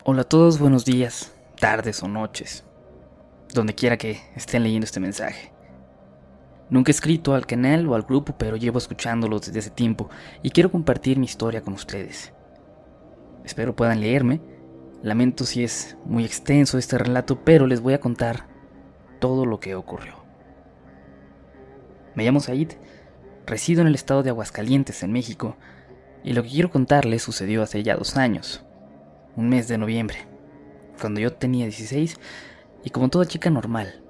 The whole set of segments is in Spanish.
Hola a todos, buenos días, tardes o noches, donde quiera que estén leyendo este mensaje. Nunca he escrito al canal o al grupo, pero llevo escuchándolos desde hace tiempo y quiero compartir mi historia con ustedes. Espero puedan leerme. Lamento si es muy extenso este relato, pero les voy a contar todo lo que ocurrió. Me llamo Said, resido en el estado de Aguascalientes, en México, y lo que quiero contarles sucedió hace ya 2 años, un mes de noviembre, cuando yo tenía 16 y como toda chica normal,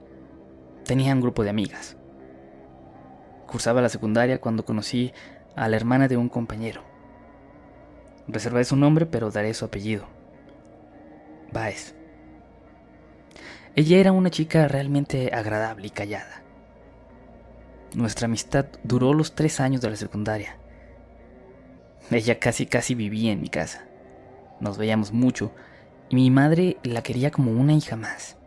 tenía un grupo de amigas. Cursaba la secundaria cuando conocí a la hermana de un compañero. Reservaré su nombre, pero daré su apellido. Baez. Ella era una chica realmente agradable y callada. Nuestra amistad duró los 3 años de la secundaria. Ella casi vivía en mi casa. Nos veíamos mucho y mi madre la quería como una hija más.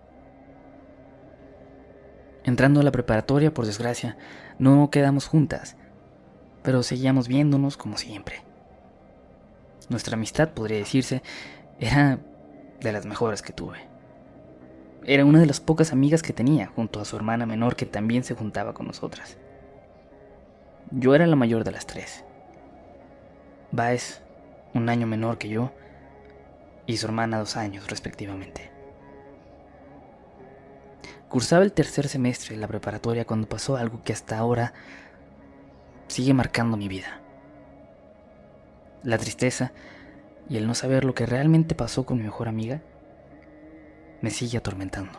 Entrando a la preparatoria, por desgracia, no quedamos juntas, pero seguíamos viéndonos como siempre. Nuestra amistad, podría decirse, era de las mejores que tuve. Era una de las pocas amigas que tenía, junto a su hermana menor que también se juntaba con nosotras. Yo era la mayor de las 3. Baez, 1 año menor que yo, y su hermana 2 años, respectivamente. Cursaba el tercer semestre de la preparatoria cuando pasó algo que hasta ahora sigue marcando mi vida. La tristeza y el no saber lo que realmente pasó con mi mejor amiga me sigue atormentando.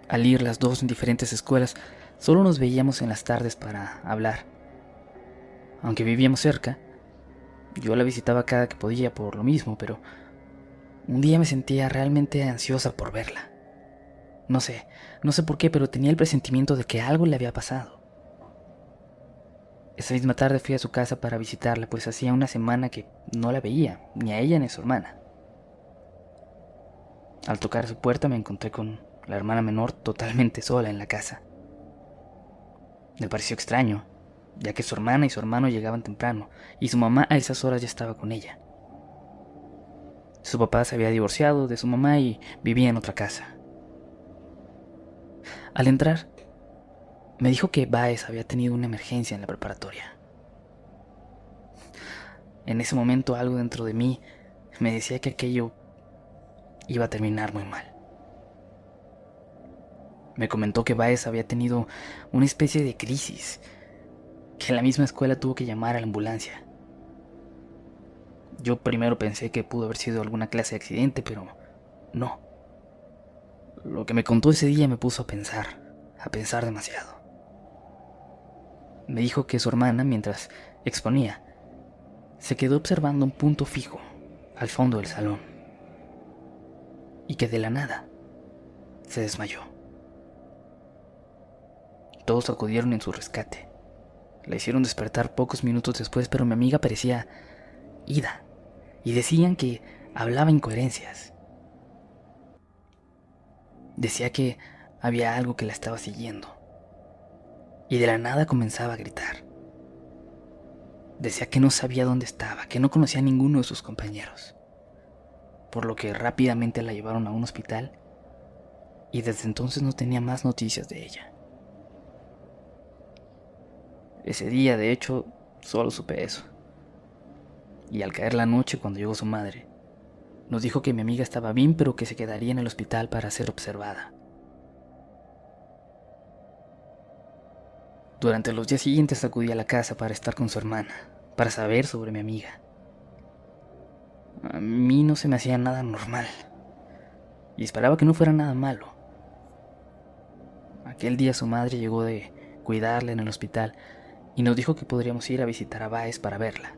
Al ir las dos en diferentes escuelas, solo nos veíamos en las tardes para hablar. Aunque vivíamos cerca, yo la visitaba cada que podía por lo mismo, pero un día me sentía realmente ansiosa por verla. No sé por qué, pero tenía el presentimiento de que algo le había pasado. Esa misma tarde fui a su casa para visitarla, pues hacía una semana que no la veía, ni a ella ni a su hermana. Al tocar su puerta me encontré con la hermana menor totalmente sola en la casa. Me pareció extraño, ya que su hermana y su hermano llegaban temprano, y su mamá a esas horas ya estaba con ella. Su papá se había divorciado de su mamá y vivía en otra casa. Al entrar, me dijo que Baez había tenido una emergencia en la preparatoria. En ese momento algo dentro de mí me decía que aquello iba a terminar muy mal. Me comentó que Baez había tenido una especie de crisis, que en la misma escuela tuvo que llamar a la ambulancia. Yo primero pensé que pudo haber sido alguna clase de accidente, pero no. Lo que me contó ese día me puso a pensar demasiado. Me dijo que su hermana, mientras exponía, se quedó observando un punto fijo al fondo del salón y que de la nada se desmayó. Todos acudieron en su rescate. La hicieron despertar pocos minutos después, pero mi amiga parecía ida y decían que hablaba incoherencias. Decía que había algo que la estaba siguiendo y de la nada comenzaba a gritar. Decía que no sabía dónde estaba, que no conocía a ninguno de sus compañeros, por lo que rápidamente la llevaron a un hospital y desde entonces no tenía más noticias de ella. Ese día, de hecho, solo supe eso. Y al caer la noche, cuando llegó su madre, nos dijo que mi amiga estaba bien, pero que se quedaría en el hospital para ser observada. Durante los días siguientes acudí a la casa para estar con su hermana, para saber sobre mi amiga. A mí no se me hacía nada normal, y esperaba que no fuera nada malo. Aquel día su madre llegó de cuidarla en el hospital y nos dijo que podríamos ir a visitar a Baez para verla.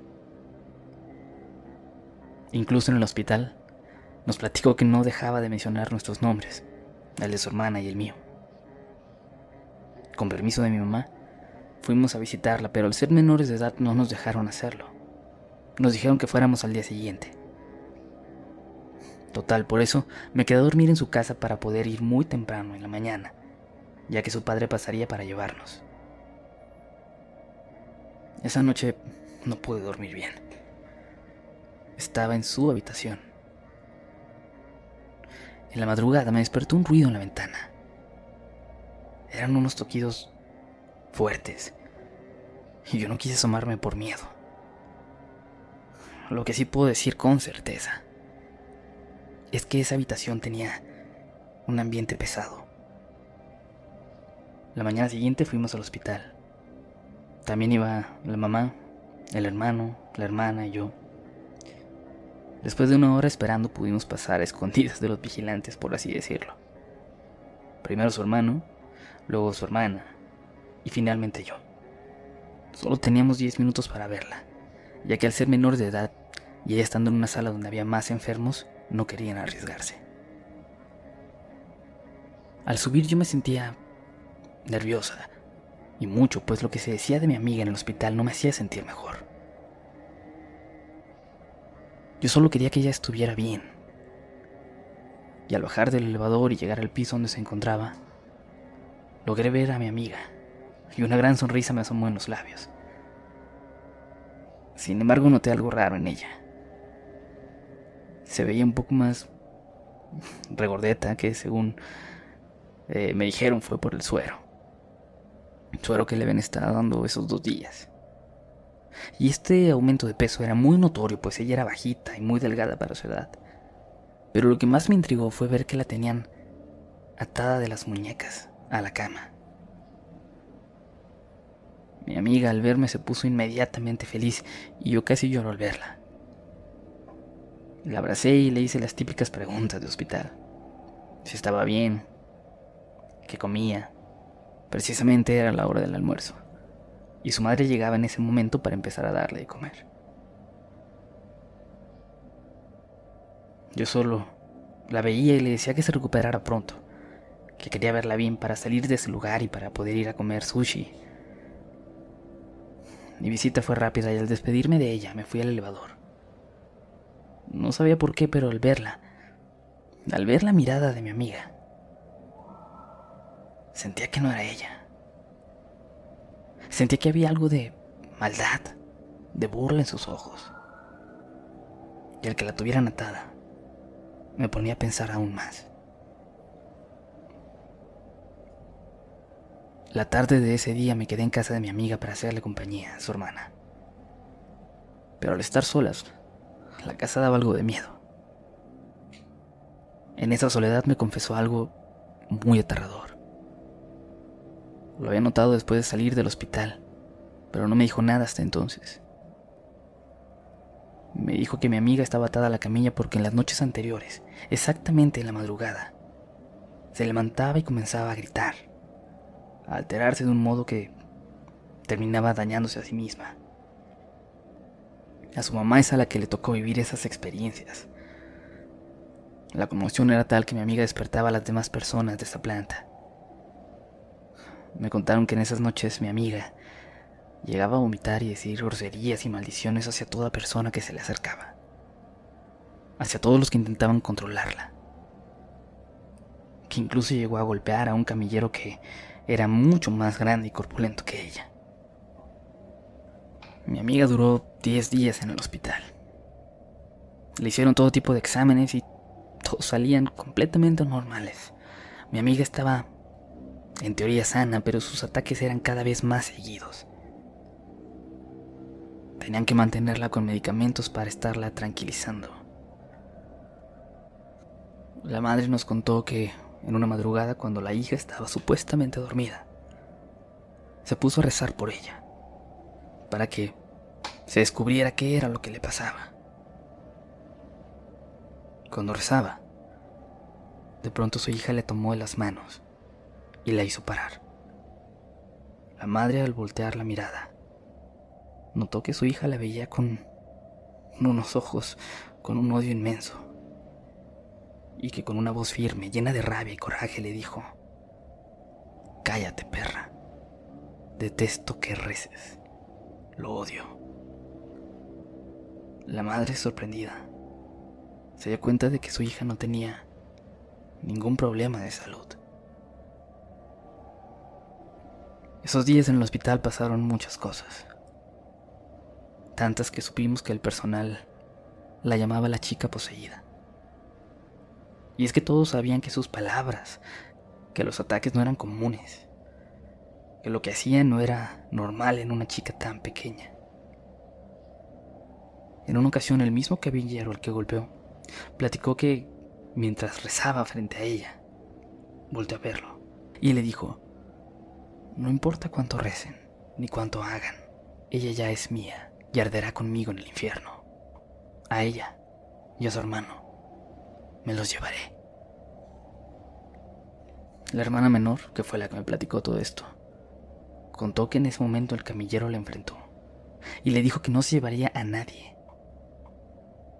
Incluso en el hospital, nos platicó que no dejaba de mencionar nuestros nombres, el de su hermana y el mío. Con permiso de mi mamá, fuimos a visitarla, pero al ser menores de edad no nos dejaron hacerlo. Nos dijeron que fuéramos al día siguiente. Total, por eso me quedé a dormir en su casa para poder ir muy temprano en la mañana, ya que su padre pasaría para llevarnos. Esa noche no pude dormir bien. estaba en su habitación. En la madrugada me despertó un ruido en la ventana. Eran unos toquidos fuertes y yo no quise asomarme por miedo. Lo que sí puedo decir con certeza es que esa habitación tenía un ambiente pesado. La mañana siguiente fuimos al hospital. También iba la mamá, el hermano, la hermana y yo. Después de una hora esperando pudimos pasar a escondidas de los vigilantes, por así decirlo. Primero su hermano, luego su hermana y finalmente yo. Solo teníamos 10 minutos para verla, ya que al ser menor de edad y ella estando en una sala donde había más enfermos, no querían arriesgarse. Al subir yo me sentía nerviosa, y mucho, pues lo que se decía de mi amiga en el hospital no me hacía sentir mejor. Yo solo quería que ella estuviera bien. Y al bajar del elevador y llegar al piso donde se encontraba, logré ver a mi amiga, y una gran sonrisa me asomó en los labios. Sin embargo, noté algo raro en ella. Se veía un poco más regordeta, que según me dijeron fue por el suero. Suero que le habían estado dando esos 2 días. Y este aumento de peso era muy notorio, pues ella era bajita y muy delgada para su edad. Pero lo que más me intrigó fue ver que la tenían atada de las muñecas a la cama. Mi amiga al verme se puso inmediatamente feliz y yo casi lloró al verla. La abracé y le hice las típicas preguntas de hospital. Si estaba bien, qué comía. Precisamente era la hora del almuerzo, y su madre llegaba en ese momento para empezar a darle de comer. Yo solo la veía y le decía que se recuperara pronto, que quería verla bien para salir de ese lugar y para poder ir a comer sushi. Mi visita fue rápida y al despedirme de ella me fui al elevador. No sabía por qué, pero al ver la mirada de mi amiga, sentía que no era ella. Sentía que había algo de maldad, de burla en sus ojos. Y al que la tuvieran atada, me ponía a pensar aún más. La tarde de ese día me quedé en casa de mi amiga para hacerle compañía a su hermana. Pero al estar solas, la casa daba algo de miedo. En esa soledad me confesó algo muy aterrador. Lo había notado después de salir del hospital, pero no me dijo nada hasta entonces. Me dijo que mi amiga estaba atada a la camilla porque en las noches anteriores, exactamente en la madrugada, se levantaba y comenzaba a gritar, a alterarse de un modo que terminaba dañándose a sí misma. A su mamá es a la que le tocó vivir esas experiencias. La conmoción era tal que mi amiga despertaba a las demás personas de esa planta. Me contaron que en esas noches mi amiga llegaba a vomitar y decir groserías y maldiciones hacia toda persona que se le acercaba, hacia todos los que intentaban controlarla, que incluso llegó a golpear a un camillero que era mucho más grande y corpulento que ella. Mi amiga duró 10 días en el hospital. Le hicieron todo tipo de exámenes y todos salían completamente normales. Mi amiga estaba en teoría sana, pero sus ataques eran cada vez más seguidos. Tenían que mantenerla con medicamentos para estarla tranquilizando. La madre nos contó que en una madrugada, cuando la hija estaba supuestamente dormida, se puso a rezar por ella, para que se descubriera qué era lo que le pasaba. Cuando rezaba, de pronto su hija le tomó de las manos y la hizo parar. La madre, al voltear la mirada, notó que su hija la veía con unos ojos con un odio inmenso, y que con una voz firme, llena de rabia y coraje, le dijo: «Cállate, perra. Detesto que reces. Lo odio». La madre, sorprendida, se dio cuenta de que su hija no tenía ningún problema de salud. Esos días en el hospital pasaron muchas cosas, tantas que supimos que el personal la llamaba la chica poseída. Y es que todos sabían que sus palabras, que los ataques no eran comunes, que lo que hacía no era normal en una chica tan pequeña. En una ocasión, el mismo caballero al que golpeó platicó que mientras rezaba frente a ella, volteó a verlo y le dijo: no importa cuánto recen ni cuánto hagan, ella ya es mía y arderá conmigo en el infierno. A ella y a su hermano me los llevaré. La hermana menor, que fue la que me platicó todo esto, contó que en ese momento el camillero la enfrentó y le dijo que no se llevaría a nadie.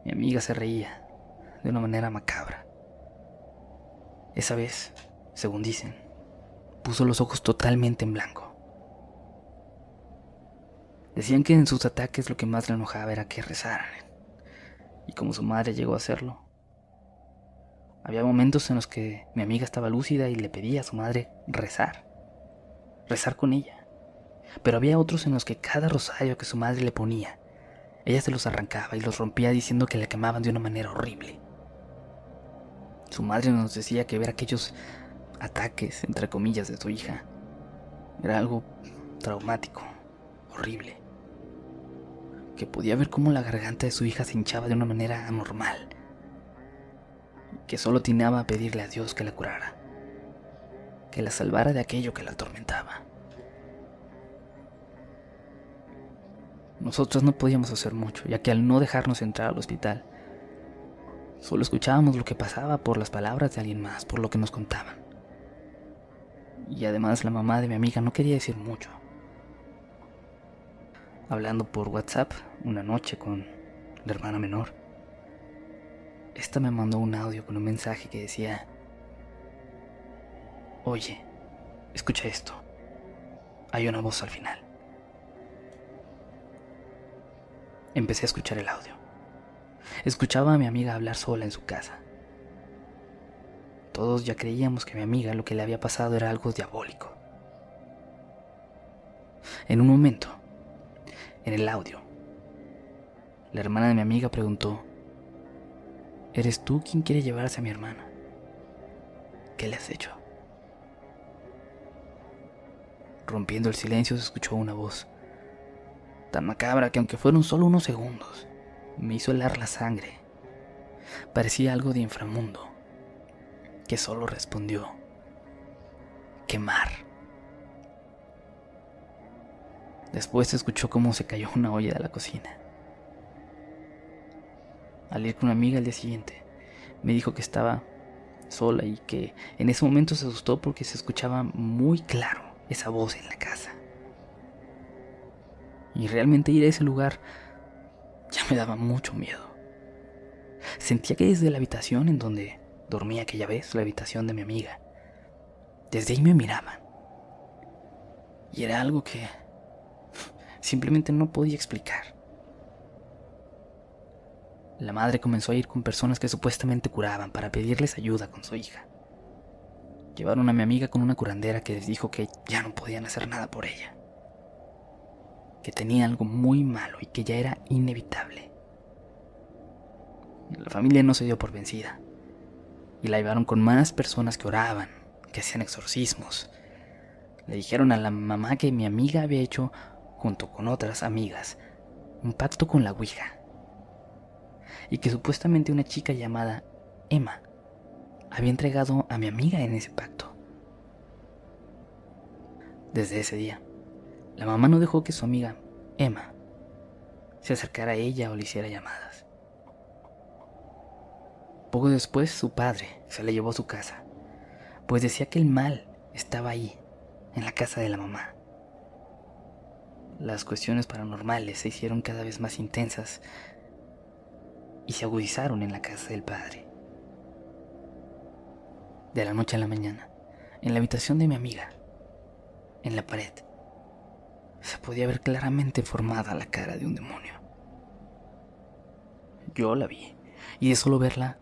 Mi amiga se reía de una manera macabra. Esa vez, según dicen, puso los ojos totalmente en blanco. Decían que en sus ataques lo que más le enojaba era que rezaran, y como su madre llegó a hacerlo, había momentos en los que mi amiga estaba lúcida y le pedía a su madre rezar con ella. Pero había otros en los que cada rosario que su madre le ponía, ella se los arrancaba y los rompía diciendo que la quemaban de una manera horrible. Su madre nos decía que ver aquellos ataques, entre comillas, de su hija era algo traumático, horrible. Que podía ver cómo la garganta de su hija se hinchaba de una manera anormal. Que solo atinaba a pedirle a Dios que la curara, que la salvara de aquello que la atormentaba. Nosotros no podíamos hacer mucho, ya que al no dejarnos entrar al hospital, solo escuchábamos lo que pasaba por las palabras de alguien más, por lo que nos contaban. Y además la mamá de mi amiga no quería decir mucho. Hablando por WhatsApp una noche con la hermana menor, esta me mandó un audio con un mensaje que decía: oye, escucha esto, hay una voz al final. Empecé a escuchar el audio. Escuchaba a mi amiga hablar sola en su casa. Todos ya creíamos que a mi amiga lo que le había pasado era algo diabólico. En un momento, en el audio, la hermana de mi amiga preguntó: ¿eres tú quien quiere llevarse a mi hermana? ¿Qué le has hecho? Rompiendo el silencio se escuchó una voz tan macabra que, aunque fueron solo unos segundos, me hizo helar la sangre. Parecía algo de inframundo, que solo respondió: quemar. Después se escuchó cómo se cayó una olla de la cocina. Al ir con una amiga al día siguiente, me dijo que estaba sola y que en ese momento se asustó porque se escuchaba muy claro esa voz en la casa. Y realmente ir a ese lugar ya me daba mucho miedo. Sentía que desde la habitación en donde dormía aquella vez, la habitación de mi amiga, desde ahí me miraban. Y era algo que simplemente no podía explicar. La madre comenzó a ir con personas que supuestamente curaban para pedirles ayuda con su hija. Llevaron a mi amiga con una curandera que les dijo que ya no podían hacer nada por ella, que tenía algo muy malo y que ya era inevitable. La familia no se dio por vencida y la llevaron con más personas que oraban, que hacían exorcismos. Le dijeron a la mamá que mi amiga había hecho, junto con otras amigas, un pacto con la Ouija, y que supuestamente una chica llamada Emma había entregado a mi amiga en ese pacto. Desde ese día, la mamá no dejó que su amiga Emma se acercara a ella o le hiciera llamadas. Poco después, su padre se la llevó a su casa, pues decía que el mal estaba ahí, en la casa de la mamá. Las cuestiones paranormales se hicieron cada vez más intensas y se agudizaron en la casa del padre. De la noche a la mañana, en la habitación de mi amiga, en la pared, se podía ver claramente formada la cara de un demonio. Yo la vi, y de solo verla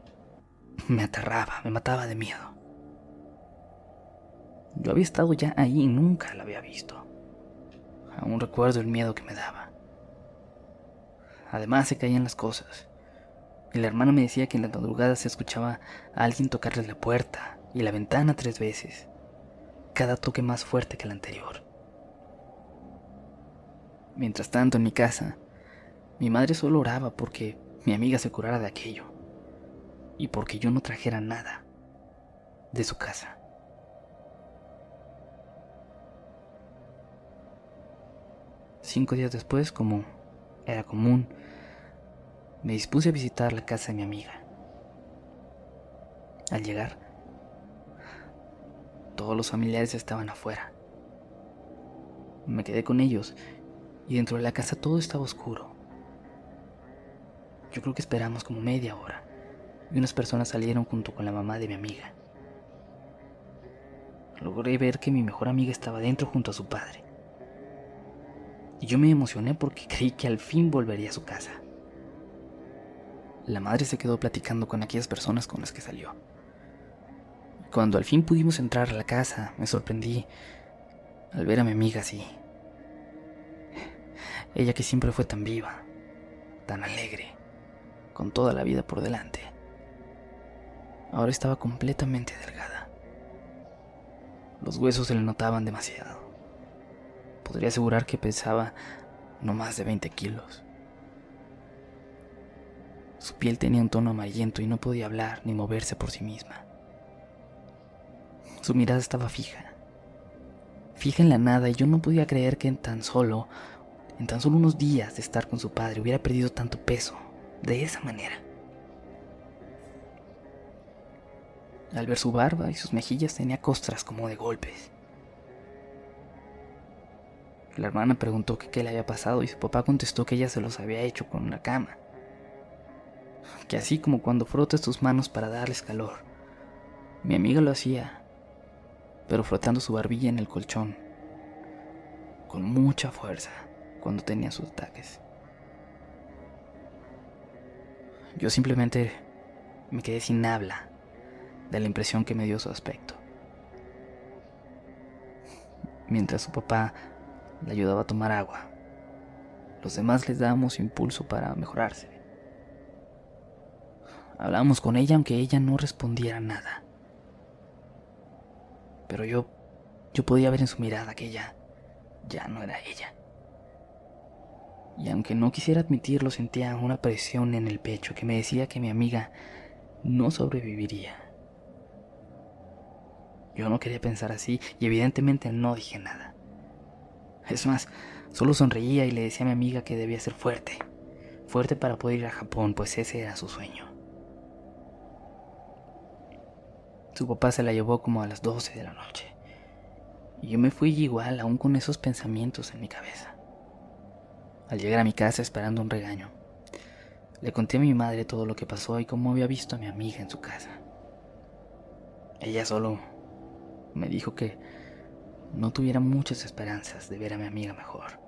me aterraba, me mataba de miedo. Yo había estado ya ahí y nunca la había visto. Aún recuerdo el miedo que me daba. Además, se caían las cosas. Y la hermana me decía que en las madrugadas se escuchaba a alguien tocarles la puerta y la ventana 3 veces, cada toque más fuerte que el anterior. Mientras tanto, en mi casa, mi madre solo oraba porque mi amiga se curara de aquello y porque yo no trajera nada de su casa. Cinco días después, como era común, me dispuse a visitar la casa de mi amiga. Al llegar, todos los familiares estaban afuera. Me quedé con ellos y dentro de la casa todo estaba oscuro. Yo creo que esperamos como media hora y unas personas salieron junto con la mamá de mi amiga. Logré ver que mi mejor amiga estaba dentro junto a su padre. Y yo me emocioné porque creí que al fin volvería a su casa. La madre se quedó platicando con aquellas personas con las que salió. Cuando al fin pudimos entrar a la casa, me sorprendí al ver a mi amiga así. Ella que siempre fue tan viva, tan alegre, con toda la vida por delante. Ahora estaba completamente delgada. Los huesos se le notaban demasiado. Podría asegurar que pesaba no más de 20 kilos. Su piel tenía un tono amarillento y no podía hablar ni moverse por sí misma. Su mirada estaba fija en la nada, y yo no podía creer que en tan solo unos días de estar con su padre hubiera perdido tanto peso, de esa manera. Al ver su barba y sus mejillas tenía costras como de golpes. La hermana preguntó que qué le había pasado y su papá contestó que ella se los había hecho con una cama. Que así como cuando frotas tus manos para darles calor, mi amiga lo hacía, pero frotando su barbilla en el colchón, con mucha fuerza, cuando tenía sus ataques. Yo simplemente me quedé sin habla de la impresión que me dio su aspecto. Mientras su papá le ayudaba a tomar agua, los demás les dábamos impulso para mejorarse. Hablábamos con ella aunque ella no respondiera nada. Pero yo podía ver en su mirada que ella ya no era ella. Y aunque no quisiera admitirlo, sentía una presión en el pecho que me decía que mi amiga no sobreviviría. Yo no quería pensar así y evidentemente no dije nada. Es más, solo sonreía y le decía a mi amiga que debía ser fuerte para poder ir a Japón, pues ese era su sueño. Su papá se la llevó como a las 12 de la noche y yo me fui igual, aún con esos pensamientos en mi cabeza. Al llegar a mi casa esperando un regaño, le conté a mi madre todo lo que pasó y cómo había visto a mi amiga en su casa. Ella solo me dijo que no tuviera muchas esperanzas de ver a mi amiga mejor,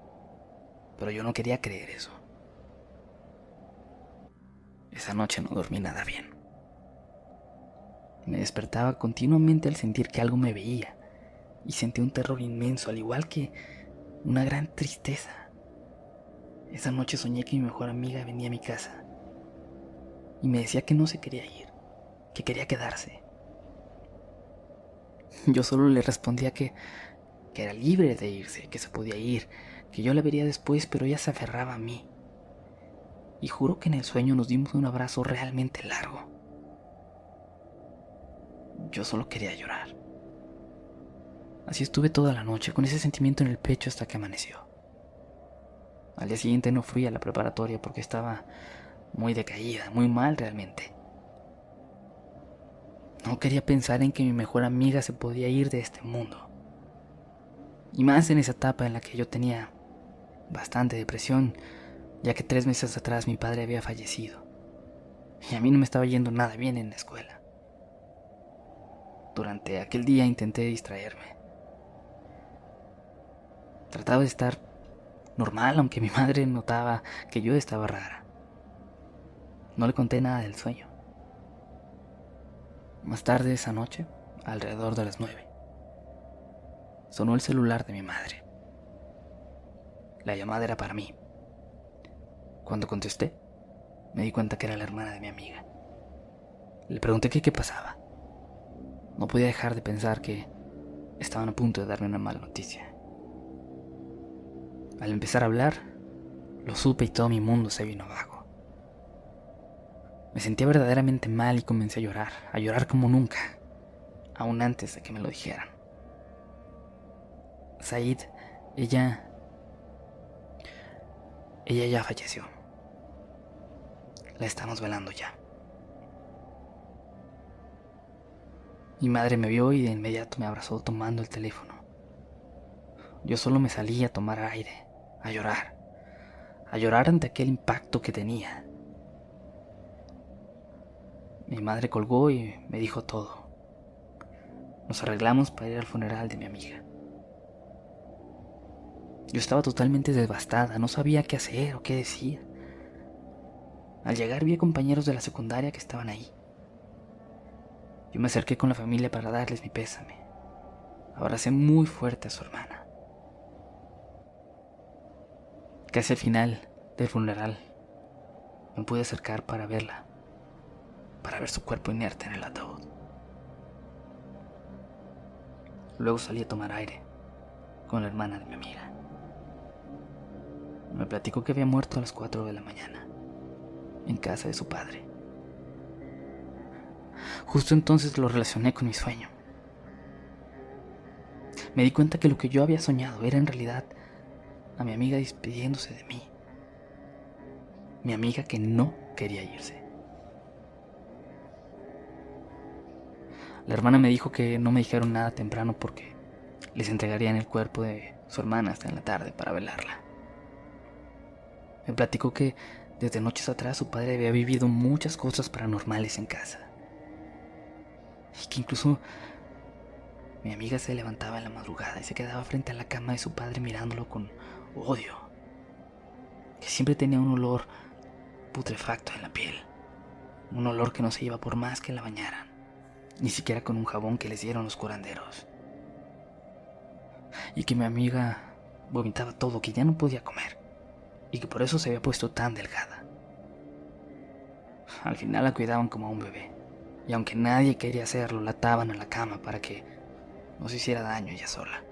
pero yo no quería creer eso. Esa noche no dormí nada bien. Me despertaba continuamente al sentir que algo me veía y sentí un terror inmenso, al igual que una gran tristeza. Esa noche soñé que mi mejor amiga venía a mi casa y me decía que no se quería ir, que quería quedarse. Yo solo le respondía que era libre de irse, que se podía ir, que yo la vería después, pero ella se aferraba a mí. Y juro que en el sueño nos dimos un abrazo realmente largo. Yo solo quería llorar. Así estuve toda la noche, con ese sentimiento en el pecho hasta que amaneció. Al día siguiente no fui a la preparatoria porque estaba muy decaída, muy mal realmente. No quería pensar en que mi mejor amiga se podía ir de este mundo. Y más en esa etapa en la que yo tenía bastante depresión, ya que 3 meses atrás mi padre había fallecido. Y a mí no me estaba yendo nada bien en la escuela. Durante aquel día intenté distraerme. Trataba de estar normal, aunque mi madre notaba que yo estaba rara. No le conté nada del sueño. Más tarde esa noche, alrededor de las 9, sonó el celular de mi madre. La llamada era para mí. Cuando contesté, me di cuenta que era la hermana de mi amiga. Le pregunté qué pasaba. No podía dejar de pensar que estaban a punto de darme una mala noticia. Al empezar a hablar, lo supe y todo mi mundo se vino abajo. Me sentía verdaderamente mal y comencé a llorar como nunca, aún antes de que me lo dijeran. Said, ella ya falleció. La estamos velando ya. Mi madre me vio y de inmediato me abrazó tomando el teléfono. Yo solo me salí a tomar aire, a llorar ante aquel impacto que tenía. Mi madre colgó y me dijo todo. Nos arreglamos para ir al funeral de mi amiga. Yo estaba totalmente devastada, no sabía qué hacer o qué decir. Al llegar vi a compañeros de la secundaria que estaban ahí. Yo me acerqué con la familia para darles mi pésame. Abracé muy fuerte a su hermana. Casi al final del funeral me pude acercar para verla, para ver su cuerpo inerte en el ataúd. Luego salí a tomar aire con la hermana de mi amiga. Me platicó que había muerto a las 4 de la mañana, en casa de su padre. Justo entonces lo relacioné con mi sueño. Me di cuenta que lo que yo había soñado era en realidad a mi amiga despidiéndose de mí. Mi amiga que no quería irse. La hermana me dijo que no me dijeron nada temprano porque les entregarían el cuerpo de su hermana hasta en la tarde para velarla. Me platicó que desde noches atrás su padre había vivido muchas cosas paranormales en casa. Y que incluso mi amiga se levantaba en la madrugada y se quedaba frente a la cama de su padre mirándolo con odio. Que siempre tenía un olor putrefacto en la piel. Un olor que no se iba por más que la bañaran. Ni siquiera con un jabón que les dieron los curanderos. Y que mi amiga vomitaba todo, que ya no podía comer. Y que por eso se había puesto tan delgada. Al final la cuidaban como a un bebé. Y aunque nadie quería hacerlo, la ataban a la cama para que no se hiciera daño ella sola.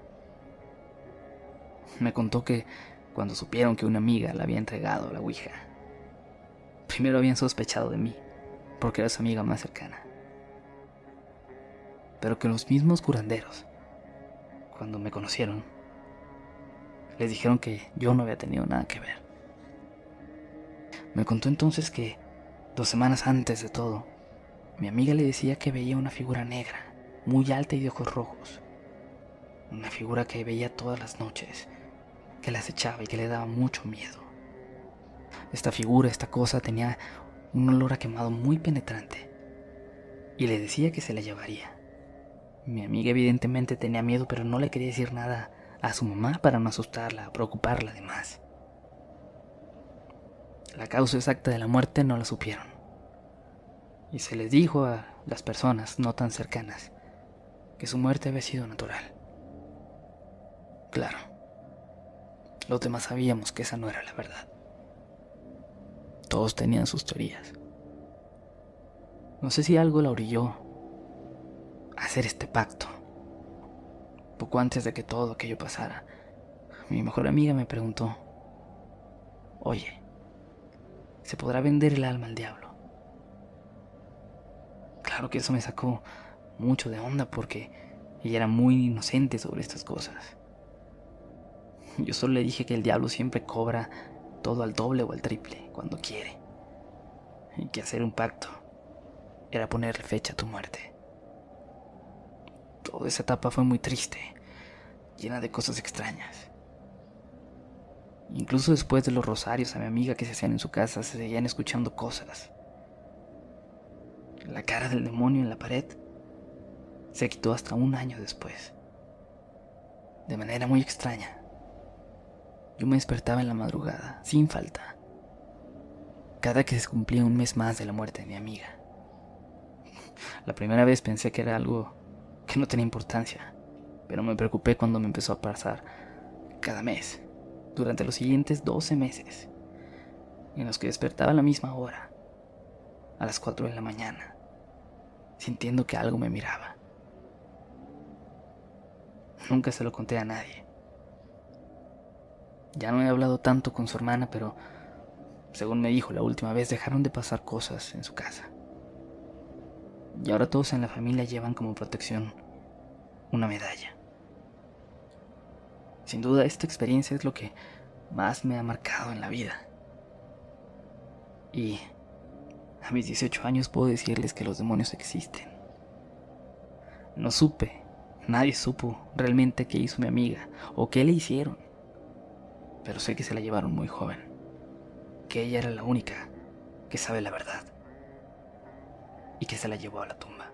Me contó que cuando supieron que una amiga le había entregado la ouija, primero habían sospechado de mí, porque era su amiga más cercana. Pero que los mismos curanderos, cuando me conocieron, les dijeron que yo no había tenido nada que ver. Me contó entonces que 2 semanas antes de todo, mi amiga le decía que veía una figura negra, muy alta y de ojos rojos. Una figura que veía todas las noches, que la acechaba y que le daba mucho miedo. Esta figura, esta cosa, tenía un olor a quemado muy penetrante y le decía que se la llevaría. Mi amiga evidentemente tenía miedo, pero no le quería decir nada a su mamá para no asustarla, preocuparla de más. La causa exacta de la muerte no la supieron. Y se les dijo a las personas no tan cercanas que su muerte había sido natural. Claro, los demás sabíamos que esa no era la verdad. Todos tenían sus teorías. No sé si algo la orilló a hacer este pacto. Poco antes de que todo aquello pasara, mi mejor amiga me preguntó: oye, ¿se podrá vender el alma al diablo? Claro que eso me sacó mucho de onda porque ella era muy inocente sobre estas cosas. Yo solo le dije que el diablo siempre cobra todo al doble o al triple cuando quiere, y que hacer un pacto era ponerle fecha a tu muerte. Toda esa etapa fue muy triste, llena de cosas extrañas. Incluso después de los rosarios a mi amiga que se hacían en su casa, se seguían escuchando cosas. La cara del demonio en la pared se quitó hasta 1 año después, de manera muy extraña. Yo me despertaba en la madrugada, sin falta, cada que se cumplía 1 mes más de la muerte de mi amiga. La primera vez pensé que era algo que no tenía importancia, pero me preocupé cuando me empezó a pasar cada mes, durante los siguientes 12 meses, en los que despertaba a la misma hora, a las 4 de la mañana, sintiendo que algo me miraba. Nunca se lo conté a nadie. Ya no he hablado tanto con su hermana, pero según me dijo la última vez, dejaron de pasar cosas en su casa. Y ahora todos en la familia llevan como protección una medalla. Sin duda, esta experiencia es lo que más me ha marcado en la vida. Y a mis 18 años puedo decirles que los demonios existen. No supe, nadie supo realmente qué hizo mi amiga o qué le hicieron. Pero sé que se la llevaron muy joven, que ella era la única que sabe la verdad y que se la llevó a la tumba.